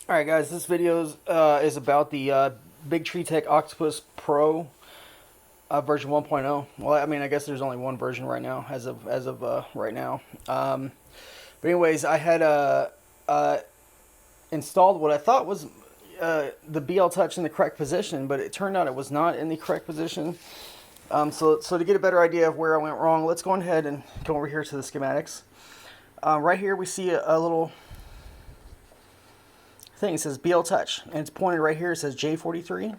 Alright guys, this video is about the BTT Octopus Pro version 1.0. Well, I mean, I guess there's only one version right now, as of right now. But anyways, I had installed what I thought was the BL Touch in the correct position, but it turned out it was not in the correct position. So to get a better idea of where I went wrong, let's go ahead and go over here to the schematics. Right here we see a little thing. It says BL Touch, and it's pointed right here. It says J43,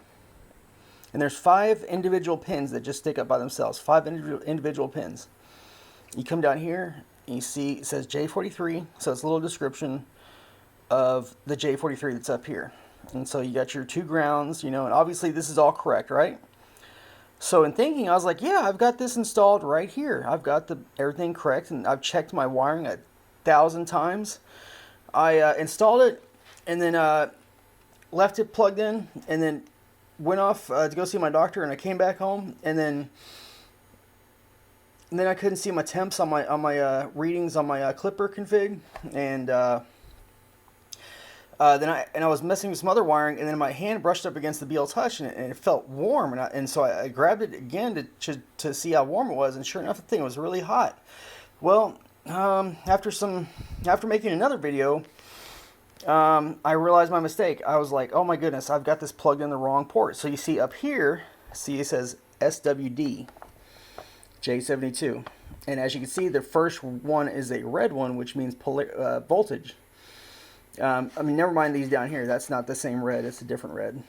and there's 5 individual pins that just stick up by themselves. 5 individual pins. You come down here, and you see it says J43, so it's a little description of the J43 that's up here. And so you got your 2 grounds, and obviously this is all correct, right? So in thinking, I was like, yeah, I've got this installed right here. I've got everything correct, and I've checked my wiring 1,000 times. I installed it, and then left it plugged in, and then went off to go see my doctor, and I came back home, and then I couldn't see my temps on my readings on my Klipper config, and then I was messing with some other wiring, and then my hand brushed up against the BL Touch, and it felt warm, and so I grabbed it again to see how warm it was, and sure enough, the thing was really hot. Well, after making another video, I realized my mistake. I was like, oh my goodness, I've got this plugged in the wrong port. So you see up here, it says SWD J72, and as you can see, the first one is a red one, which means voltage. I mean, never mind these down here. That's not the same red. It's a different red.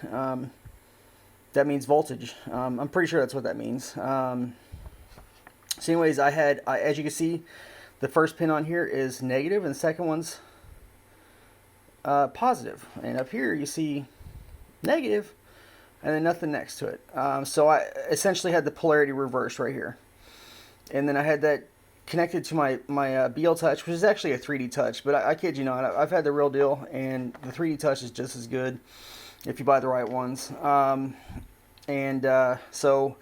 That means voltage. I'm pretty sure that's what that means. So anyways, as you can see, the first pin on here is negative, and the second one's positive. And up here you see negative, and then nothing next to it. So I essentially had the polarity reversed right here. And then I had that connected to my BL Touch, which is actually a 3D Touch, but I kid you not, I've had the real deal, and the 3D Touch is just as good if you buy the right ones. So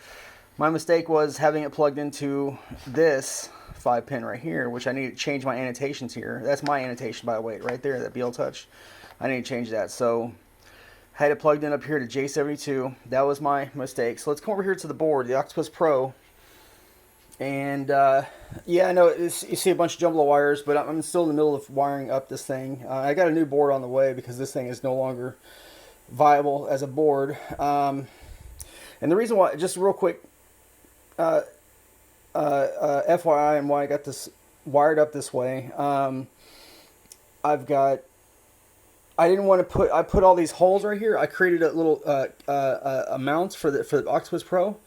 my mistake was having it plugged into this 5-pin right here, which I need to change my annotations here. That's my annotation, by the way, right there, that BL Touch. I need to change that. So had it plugged in up here to J72. That was my mistake. So let's come over here to the board, the Octopus Pro. And yeah, I know you see a bunch of jumble of wires, but I'm still in the middle of wiring up this thing. I got a new board on the way because this thing is no longer viable as a board. And the reason why, just real quick, FYI, and why I got this wired up this way. I didn't want to put all these holes right here. I created a little mounts for the Octopus Pro.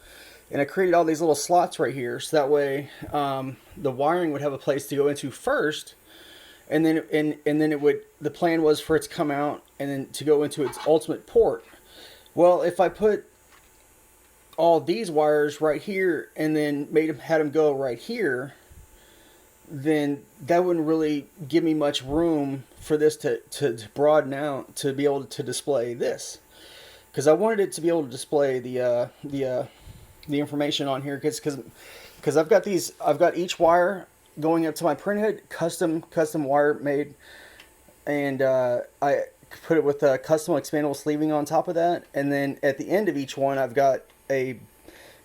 And I created all these little slots right here, so that way the wiring would have a place to go into first, and then the plan was for it to come out and then to go into its ultimate port. Well, if I put all these wires right here and then had them go right here, then that wouldn't really give me much room for this to broaden out to be able to display this, because I wanted it to be able to display the information on here, because I've got each wire going up to my printhead, custom wire made, and I put it with a custom expandable sleeving on top of that, and then at the end of each one I've got a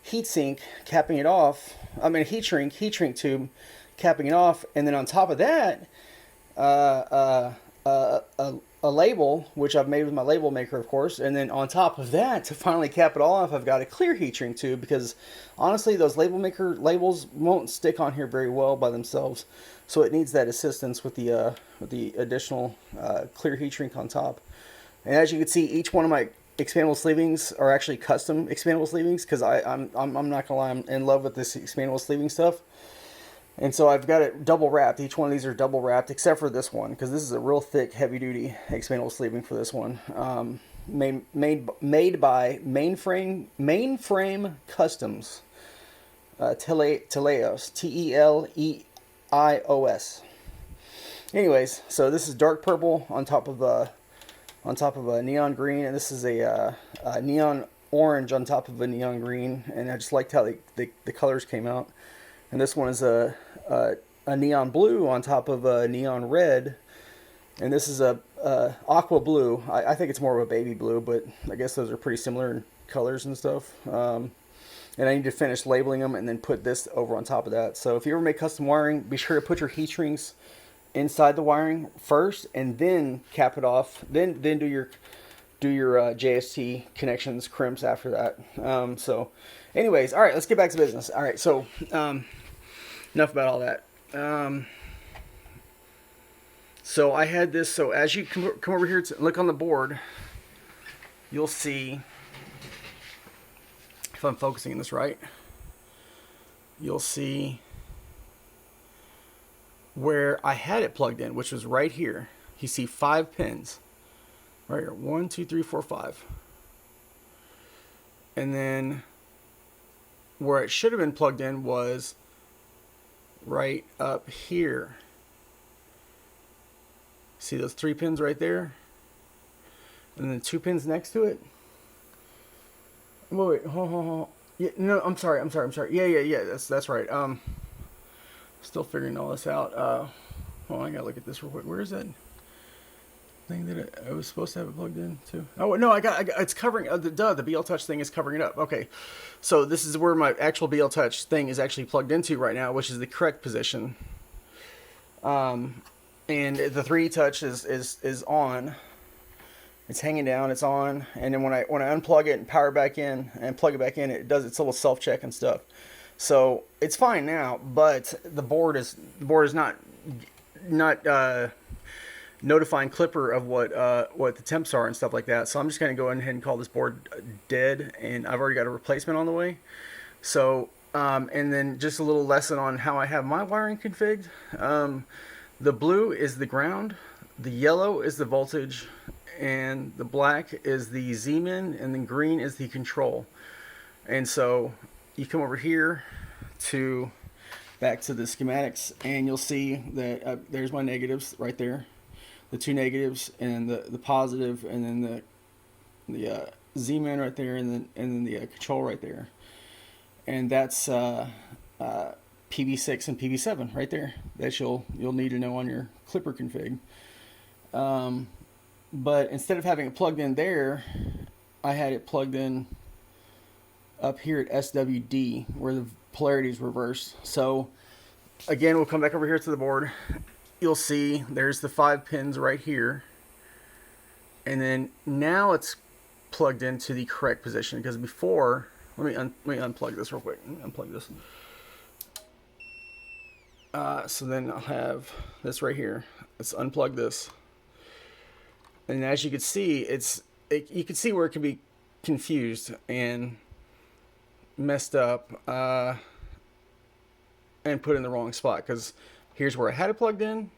heatsink capping it off. I mean, a heat shrink tube capping it off, and then on top of that a label, which I've made with my label maker, of course, and then on top of that, to finally cap it all off, I've got a clear heat shrink tube, because honestly, those label maker labels won't stick on here very well by themselves, so it needs that assistance with the additional clear heat shrink on top. And as you can see, each one of my expandable sleevings are actually custom expandable sleevings, because I'm not gonna lie, I'm in love with this expandable sleeving stuff. And so I've got it double wrapped. Each one of these are double wrapped, except for this one, because this is a real thick, heavy duty expandable sleeving for this one. Made by Mainframe Customs, Teleos, T-E-L-E-I-O-S. Anyways, so this is dark purple on top of a neon green, and this is a neon orange on top of a neon green. And I just liked how the colors came out. And this one is a neon blue on top of a neon red, And this is a aqua blue. I think it's more of a baby blue, but I guess those are pretty similar in colors and stuff. And I need to finish labeling them and then put this over on top of that. So if you ever make custom wiring, be sure to put your heat shrink inside the wiring first, and then cap it off. Then do your JST connections, crimps after that. So, anyways, all right, let's get back to business. All right, so enough about all that. So I had this. So as you come over here to look on the board, you'll see, if I'm focusing this right, you'll see where I had it plugged in, which was right here. You see 5 pins right here. 1, 2, 3, 4, 5. And then where it should have been plugged in was right up here. See those 3 pins right there? And then 2 pins next to it? Wait, hold. Yeah, no, I'm sorry. Yeah, that's right. Still figuring all this out. Hold on, I gotta look at this real quick. Where is that thing that I was supposed to have it plugged in to? Oh no, I got it's covering the BL Touch thing is covering it up. Okay, so this is where my actual BL Touch thing is actually plugged into right now, which is the correct position. And the 3D Touch is on. It's hanging down, it's on, and then when I unplug it and power back in and plug it back in, it does its little self check and stuff. So it's fine now, but the board is not notifying Klipper of what the temps are and stuff like that. So I'm just going to go ahead and call this board dead, and I've already got a replacement on the way. So and then just a little lesson on how I have my wiring configured. The blue is the ground, the yellow is the voltage, and the black is the Z-min, and then green is the control. And so you come over here to back to the schematics, and you'll see that there's my negatives right there, the 2 negatives and the positive, and then the Z-min right there, and then the control right there, and that's PB6 and PB7 right there that you'll need to know on your Klipper config. But instead of having it plugged in there, I had it plugged in up here at SWD where the polarity is reversed. So again, we'll come back over here to the board. You'll see there's the 5 pins right here, and then now it's plugged into the correct position, because before, let me unplug this real quick. Unplug this. So then I'll have this right here. Let's unplug this. And as you can see, you can see where it can be confused and messed up and put in the wrong spot, because here's where I had it plugged in.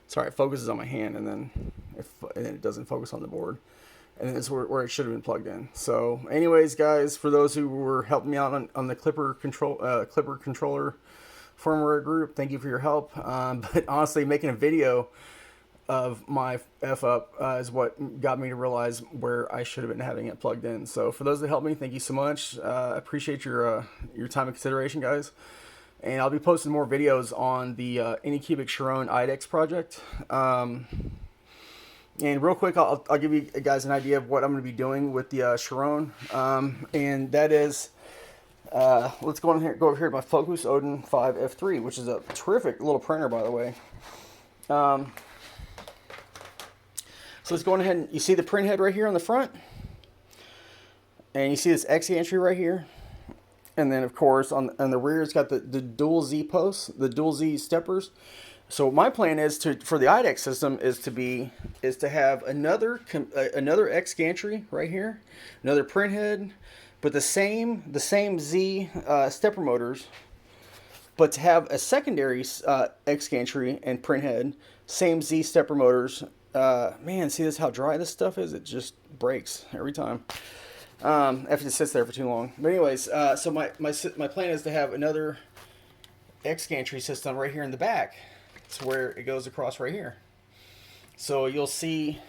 Sorry, it focuses on my hand, and then it doesn't focus on the board. And then it's where it should have been plugged in. So anyways, guys, for those who were helping me out on the Klipper controller firmware group, thank you for your help. But honestly, making a video of my F up is what got me to realize where I should have been having it plugged in. So for those that helped me, thank you so much. I appreciate your time and consideration, guys. And I'll be posting more videos on the Anycubic Chiron IDEX project. And real quick, I'll give you guys an idea of what I'm going to be doing with the Chiron. And that is, let's go over here to my Focus Odin 5 F3, which is a terrific little printer, by the way. So let's go ahead and you see the print head right here on the front, and you see this X entry right here, and then of course on the rear it's got the dual Z posts, the dual Z steppers. So my plan is for the IDEX system is to have another X gantry right here, another print head, but the same Z stepper motors, but to have a secondary X gantry and print head, same Z stepper motors. Man, see this how dry this stuff is? It just breaks every time after it sits there for too long. But anyways, so my plan is to have another X gantry system right here in the back. It's where it goes across right here. So you'll see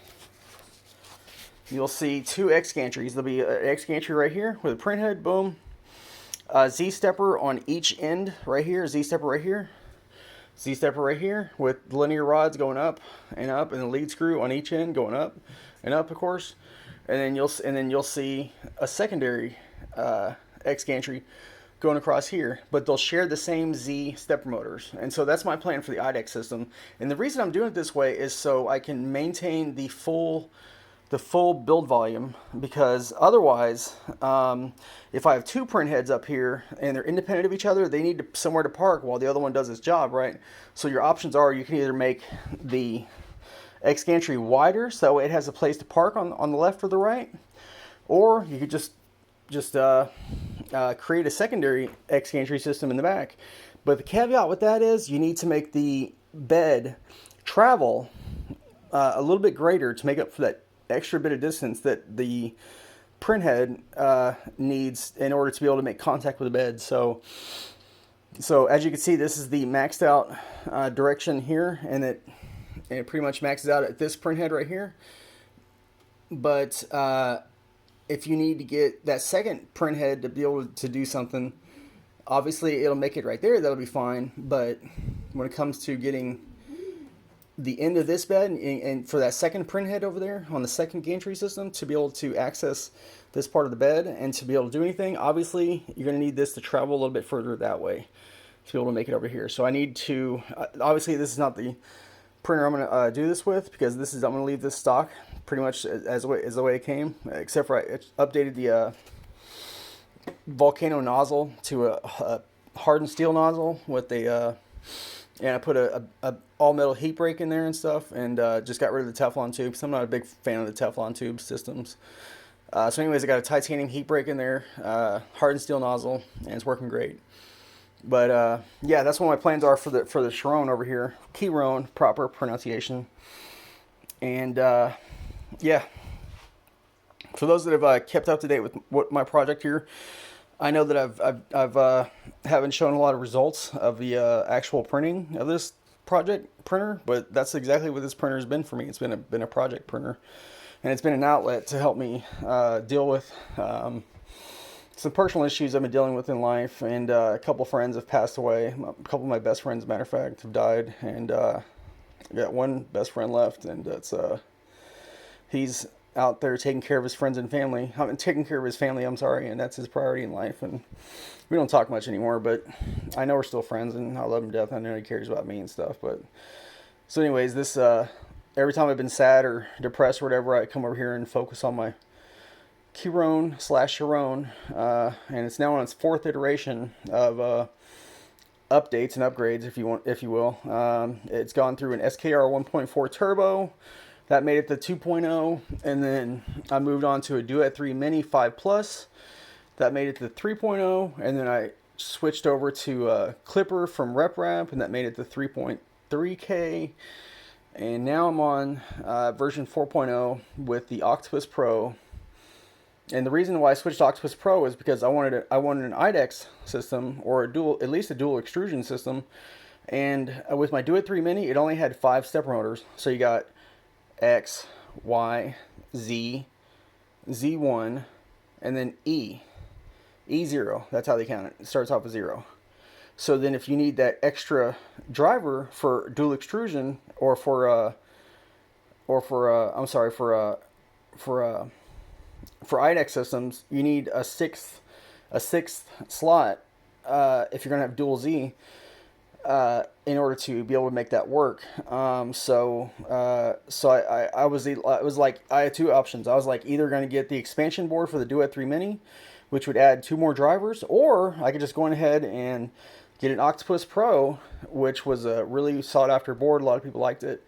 2 X gantries. There'll be an X gantry right here with a print head, boom. Z stepper on each end right here, Z stepper right here. Z-stepper right here with linear rods going up, and the lead screw on each end going up and up, of course. And then you'll see a secondary X gantry going across here, but they'll share the same Z stepper motors. And so that's my plan for the IDEX system. And the reason I'm doing it this way is so I can maintain the full build volume, because otherwise, if I have two print heads up here and they're independent of each other, they need somewhere to park while the other one does its job, right? So your options are, you can either make the X gantry wider so that way it has a place to park on the left or the right, or you could just create a secondary X gantry system in the back. But the caveat with that is you need to make the bed travel a little bit greater to make up for that extra bit of distance that the print head needs in order to be able to make contact with the bed. So as you can see, this is the maxed out direction here, and it pretty much maxes out at this print head right here. But if you need to get that second print head to be able to do something, obviously it'll make it right there, that'll be fine. But when it comes to getting the end of this bed and for that second print head over there on the second gantry system to be able to access this part of the bed and to be able to do anything, obviously you're going to need this to travel a little bit further that way to be able to make it over here. So I need to, obviously this is not the printer I'm going to do this with, because I'm going to leave this stock pretty much as the way it came, except for I updated the Volcano nozzle to a hardened steel nozzle with and I put a all metal heat break in there and stuff, and just got rid of the Teflon tubes. I'm not a big fan of the Teflon tube systems. So anyways, I got a titanium heat break in there, hardened steel nozzle, and it's working great. But yeah, that's what my plans are for the Chiron over here. Chiron, proper pronunciation. And yeah, for those that have kept up to date with what my project here, I know that I've haven't shown a lot of results of the actual printing of this project printer, but that's exactly what this printer has been for me. It's been a project printer, and it's been an outlet to help me deal with some personal issues I've been dealing with in life. And a couple friends have passed away. A couple of my best friends, as a matter of fact, have died, and I got one best friend left, and that's he's out there taking care of his friends and family. Taking care of his family, I'm sorry, and that's his priority in life. And we don't talk much anymore, but I know we're still friends, and I love him to death. I know he cares about me and stuff. But so anyways, this every time I've been sad or depressed or whatever, I come over here and focus on my Chiron /Chiron, and it's now on its fourth iteration of updates and upgrades, if you will. It's gone through an SKR 1.4 turbo. That made it to 2.0, and then I moved on to a Duet 3 Mini 5 Plus. That made it to 3.0, and then I switched over to Klipper from RepRap, and that made it to 3.3K. And now I'm on version 4.0 with the Octopus Pro. And the reason why I switched to Octopus Pro is because I wanted an IDEX system, or at least a dual extrusion system. And with my Duet 3 Mini, it only had 5 stepper motors. So you got X, Y, Z, Z1, and then E. E0, that's how they count it. It starts off with 0. So then if you need that extra driver for dual extrusion, or for IDEX systems, you need a sixth slot if you're gonna have dual Z in order to be able to make that work. So I was like, I had two options. I was like, either going to get the expansion board for the Duet 3 Mini, which would add 2 more drivers, or I could just go ahead and get an Octopus Pro, which was a really sought after board. A lot of people liked it.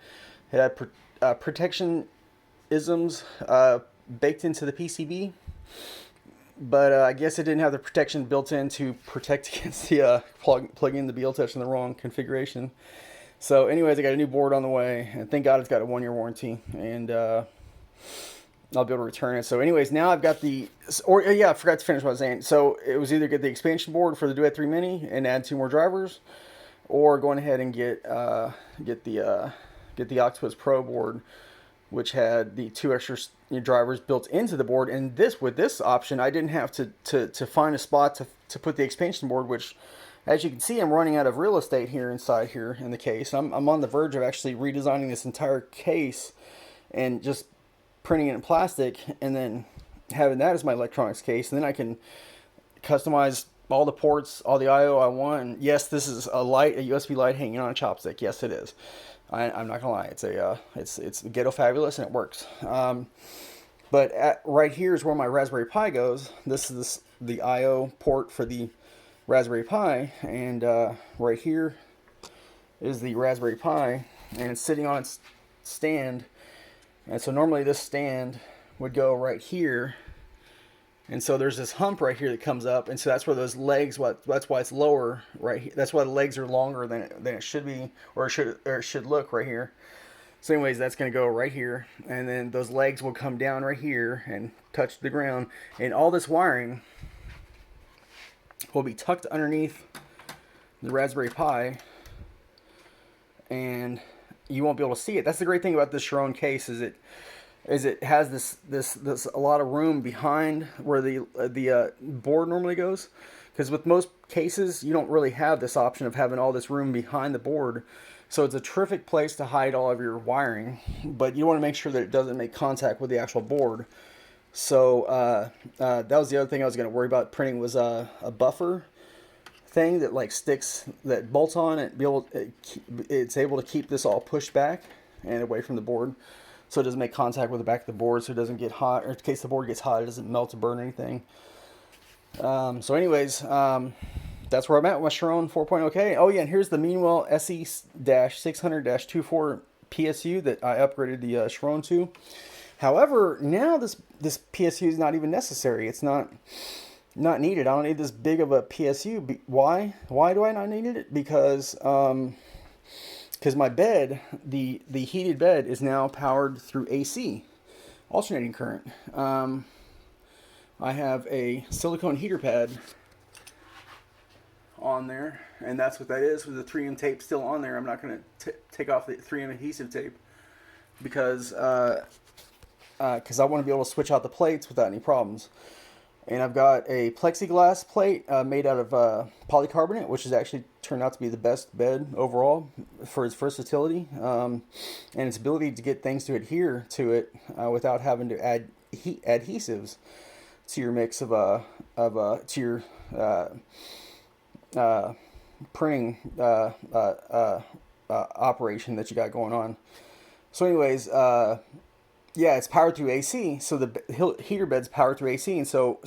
It had protection isms baked into the PCB, but I guess it didn't have the protection built in to protect against the plugging in the BL touch in the wrong configuration. So anyways, I got a new board on the way, and thank God it's got a 1-year warranty, and I'll be able to return it. So anyways, now I've got I forgot to finish what I was saying. So it was either get the expansion board for the Duet 3 Mini and add 2 more drivers, or going ahead and get the Octopus Pro board, which had the 2 extra drivers built into the board. And with this option, I didn't have to find a spot to put the expansion board, which As you can see, I'm running out of real estate here inside here in the case. I'm on the verge of actually redesigning this entire case and just printing it in plastic and then having that as my electronics case. And then I can customize all the ports, all the I/O I want. And yes, this is a light, a USB light hanging on a chopstick. Yes, it is. I'm not gonna lie. It's ghetto fabulous and it works. But right here is where my Raspberry Pi goes. This is the I/O port for the Raspberry Pi, and right here is the Raspberry Pi, and it's sitting on its stand. And so normally this stand would go right here, and so there's this hump right here that comes up, and so that's where those legs. That's why it's lower right here. That's why the legs are longer than it should be, or it should look right here. So anyways, that's going to go right here, and then those legs will come down right here and touch the ground, and all this wiring will be tucked underneath the Raspberry Pi, and you won't be able to see it. That's the great thing about this Chiron case is it has this a lot of room behind where the board normally goes, because with most cases you don't really have this option of having all this room behind the board. So it's a terrific place to hide all of your wiring, but you want to make sure that it doesn't make contact with the actual board. So that was the other thing I was going to worry about printing was a buffer thing that like sticks, that bolts on it. It's able to keep this all pushed back and away from the board, so it doesn't make contact with the back of the board, so it doesn't get hot, or in case the board gets hot, it doesn't melt or burn anything. So anyways, that's where I'm at with my Chiron 4.0K. Oh yeah, and here's the Mean Well SE-600-24 PSU that I upgraded the Chiron to. However, now this PSU is not even necessary. It's not needed. I don't need this big of a PSU. Why? Why do I not need it? Because my bed, the heated bed, is now powered through AC, alternating current. I have a silicone heater pad on there, and that's what that is, with the 3M tape still on there. I'm not going to take off the 3M adhesive tape because I want to be able to switch out the plates without any problems. And I've got a plexiglass plate made out of polycarbonate, which has actually turned out to be the best bed overall for its versatility and its ability to get things to adhere to it without having to add adhesives to your mix to your printing operation that you got going on. So anyways, yeah, it's powered through AC, so the heater bed's powered through AC, and so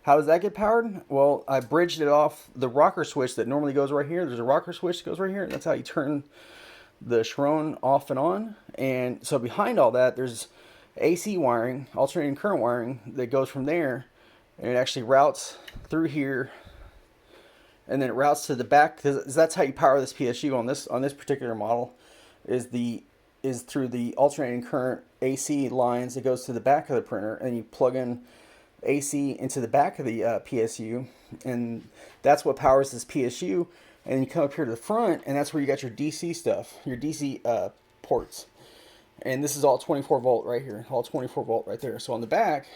how does that get powered? Well, I bridged it off the rocker switch that normally goes right here. There's a rocker switch that goes right here. That's how you turn the Chiron off and on. And so behind all that, there's AC wiring, alternating current wiring, that goes from there, and it actually routes through here, and then it routes to the back, because that's how you power this PSU on this particular model, is through the alternating current AC lines that goes to the back of the printer, and you plug in AC into the back of the PSU, and that's what powers this PSU. And you come up here to the front, and that's where you got your DC stuff, your DC ports. And this is all 24 volt right here, all 24 volt right there. So on the back,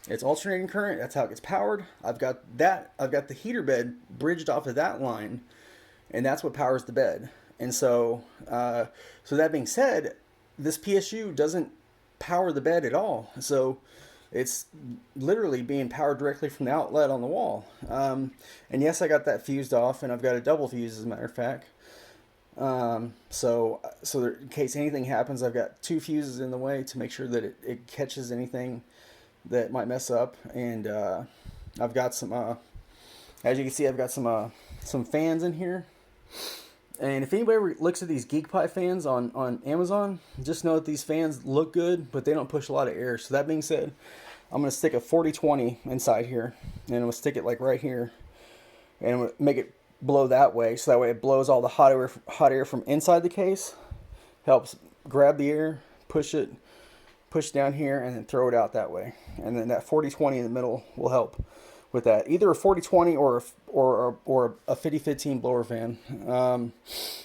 it's alternating current. That's how it gets powered. I've got the heater bed bridged off of that line, and that's what powers the bed. And so, so that being said, this PSU doesn't power the bed at all. So it's literally being powered directly from the outlet on the wall. And yes, I got that fused off, and I've got a double fuse, as a matter of fact. So in case anything happens, I've got 2 fuses in the way to make sure that it catches anything that might mess up. And I've got some, as you can see, I've got some fans in here. And if anybody ever looks at these GeekPi fans on Amazon, just know that these fans look good, but they don't push a lot of air. So that being said, I'm going to stick a 4020 inside here, and I'm going to stick it like right here, and I'm going to make it blow that way, so that way it blows all the hot air from inside the case, helps grab the air, push down here, and then throw it out that way. And then that 4020 in the middle will help with that. Either a 4020 or a 5015 blower fan.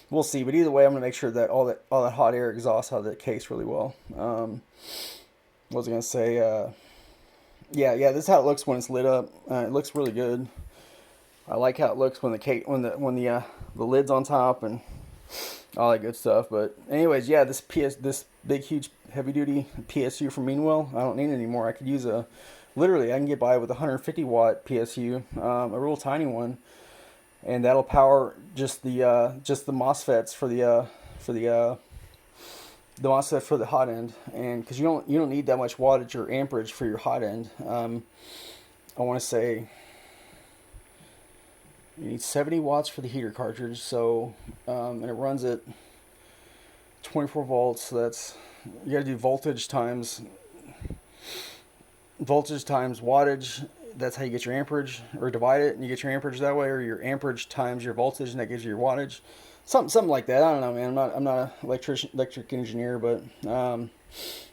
We'll see, but either way, I'm gonna make sure that all that hot air exhausts out of the case really well. What was I gonna say? Yeah, this is how it looks when it's lit up. It looks really good. I like how it looks when the cake, when the lid's on top and all that good stuff. But anyways, yeah, this big huge heavy duty PSU from Mean Well, I don't need it anymore. I could use literally I can get by with a 150 watt PSU, a real tiny one, and that'll power just the MOSFETs for the MOSFET for the hot end. And because you don't need that much wattage or amperage for your hot end. I want to say you need 70 watts for the heater cartridge, so and it runs at 24 volts. So that's, you got to do voltage times wattage. That's how you get your amperage, or divide it and you get your amperage that way, or your amperage times your voltage, and that gives you your wattage. Something like that. I don't know, man. I'm not an electric engineer, but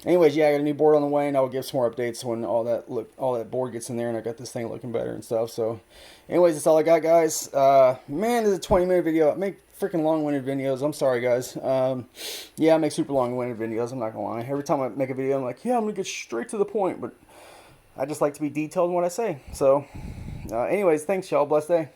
anyways, yeah, I got a new board on the way, and I'll give some more updates when all that board gets in there, and I got this thing looking better and stuff. So, anyways, that's all I got, guys. Man, this is a 20-minute video. I make freaking long-winded videos. I'm sorry, guys. Yeah, I make super long-winded videos. I'm not gonna lie. Every time I make a video, I'm like, yeah, I'm gonna get straight to the point, but I just like to be detailed in what I say. So, anyways, thanks, y'all. Blessed day.